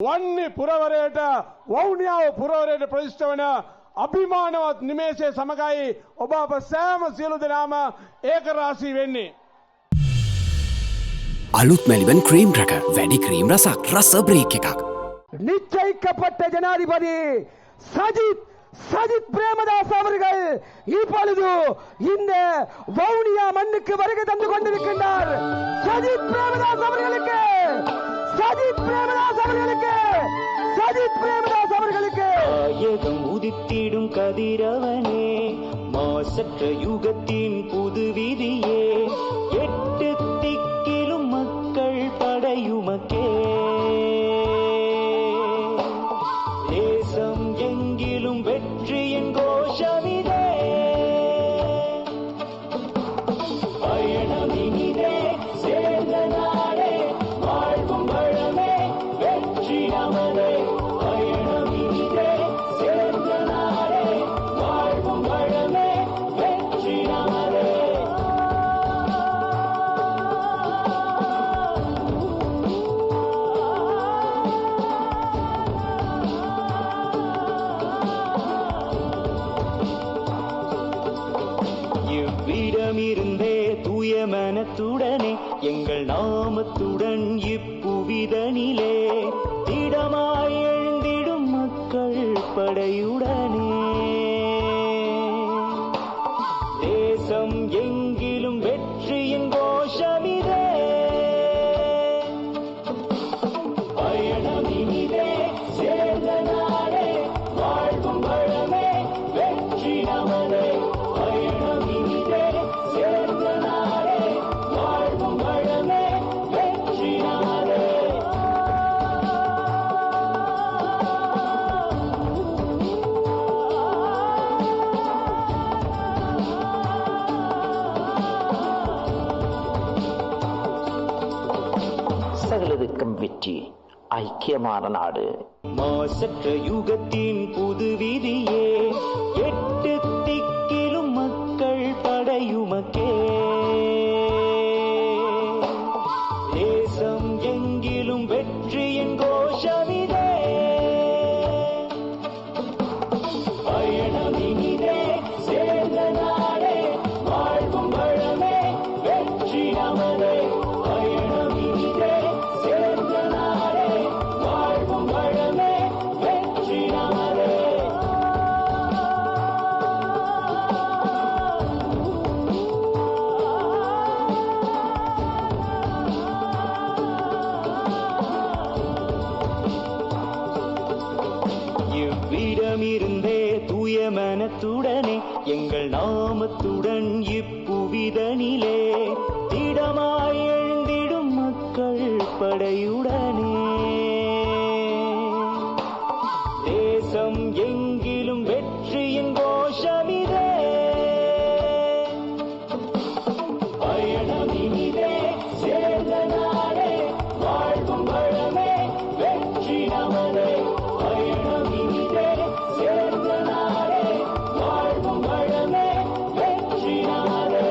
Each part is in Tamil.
වන්නේ පුරවරයට වවුනියාව පුරවරයට ප්‍රතිෂ්ඨ වන අභිමානවත් නිමේෂය සමගයි ඔබ අප සෑම සියලු දෙනාම ඒකරාශී වෙන්නේ. අලුත් මැලිවන් ක්‍රීම් රැක වැඩි ක්‍රීම් රසක් රස බ්‍රේක් එකක්. நிச்சயிக்கப்பட்ட ஜனாதிபதி சஜித் பிரேமதாஸ் அவர்கள் இப்பொழுது இந்த வவுனியா மண்ணுக்கு வருகை தந்து கொண்டிருக்கின்றார். சஜித் பிரேமதாஸ் அவர்களுக்கு ஆயகம் உதித்திடும் கதிரவனே, மாசற்ற யுகத்தின் புது விதியே, எட்டு திக்கிலும் மக்கள் படையுமக்கே, தேசம் எங்கிலும் வெற்றியின் கோஷமிதே, பயணம் இனிதே, சேர்ந்த நாடே, வாழ்வும் வளமே, வெற்றி நமதே, பயணம் இனிதே, சேர்ந்த நாடே, வாழ்வும் வளமே, வெற்றி நமதே. இவ்விடமிருந்தே தூய மனத்துடனே எங்கள் நாமத்துடன் இப்புவிதனிலே திடமாய் எழுந்திடும் மக்கள் படையுடனே, தேசம் எங்கிலும் வெற்றியின் கோஷமிதே, பயணம் இனிதே, சேர்ந்த நாடே, வாழ்வும் வளமே, வெற்றி நமதே, பயணம் இனிதே, சேர்ந்த நாடே, வாழ்வும் வளமே, வெற்றி நமதே. சகலதுக்கும் வெற்றி ஐக்கியமான நாடு. மாசற்ற யுகத்தின் புது விதியே, எட்டு திக்கிலும் மக்கள் படையுமக்கே, தேசம் எங்கிலும் வெற்றியின் கோஷமிதே, பயணம் இனிதே, சேர்ந்த நாடே, வாழ்வும் வளமே, வெற்றி நமதே, பயணம் இனிதே, சேர்ந்த நாடே, வாழ்வும் வளமே, வெற்றி நமதே. இவ்விடமிருந்தே தூய மனத்துடனே எங்கள் நாமத்துடன் இப்புவிதனிலே திடமாய் எழுந்திடும் மக்கள் படையுடனே, தேசம் எங்கிலும் வெற்றியின் கோஷமிதே, பயணம் இனிதே, சேர்ந்த நாடே, வாழ்வும் வளமே, வெற்றி நமதே, பயணம் இனிதே, சேர்ந்த நாடே, வாழ்வும் வளமே, வெற்றி நமதே.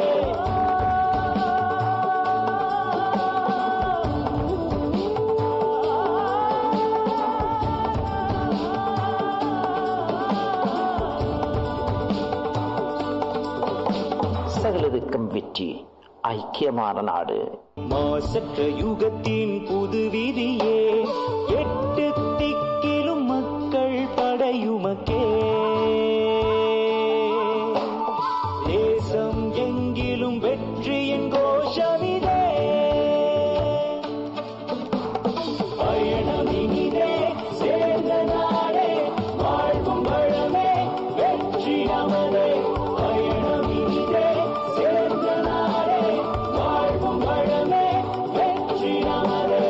சகலதுக்கும் வெற்றி ஐக்கியமான நாடு. மாசற்ற யுகத்தின் புது விதியே, எட்டு திக்கிலும் மக்கள் படையுமக்கே, தேசம் எங்கிலும் வெற்றியின் கோஷமிதே, பயணம் இனிதே, சேர்ந்த நாடே, வாழ்வும் வளமே, வெற்றி நமதே, பயணம் இனிதே, சேர்ந்த நாடே, வாழ்வும் வளமே, வெற்றி நமதே.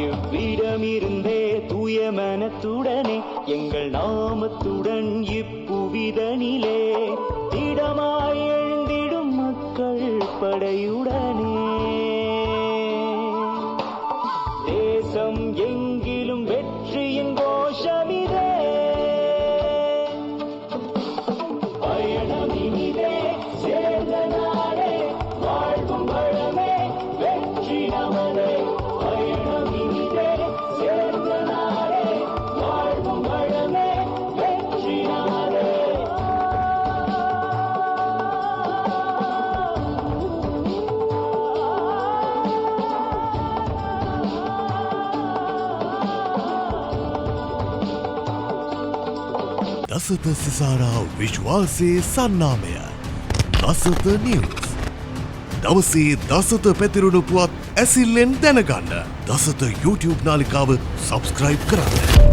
இவ்விடமிருந்தே தூய மனத்துடனே எங்கள் நாமத்துடன் இப்புவிதனிலே திடமாய் எழுந்திடும் மக்கள் படையுடனே, தேசம் எங்கிலும் வெற்றியின் கோஷமி දසත සිසාරා විශ්වාසයේ සන්නාමය දසත නිවස්. දවසේ දසත පැතිරුණු පුවත් ඇසිල්ලෙන් දැනගන්න දසත YouTube නාලිකාව සබස්ක්‍රයිබ් කරන්න.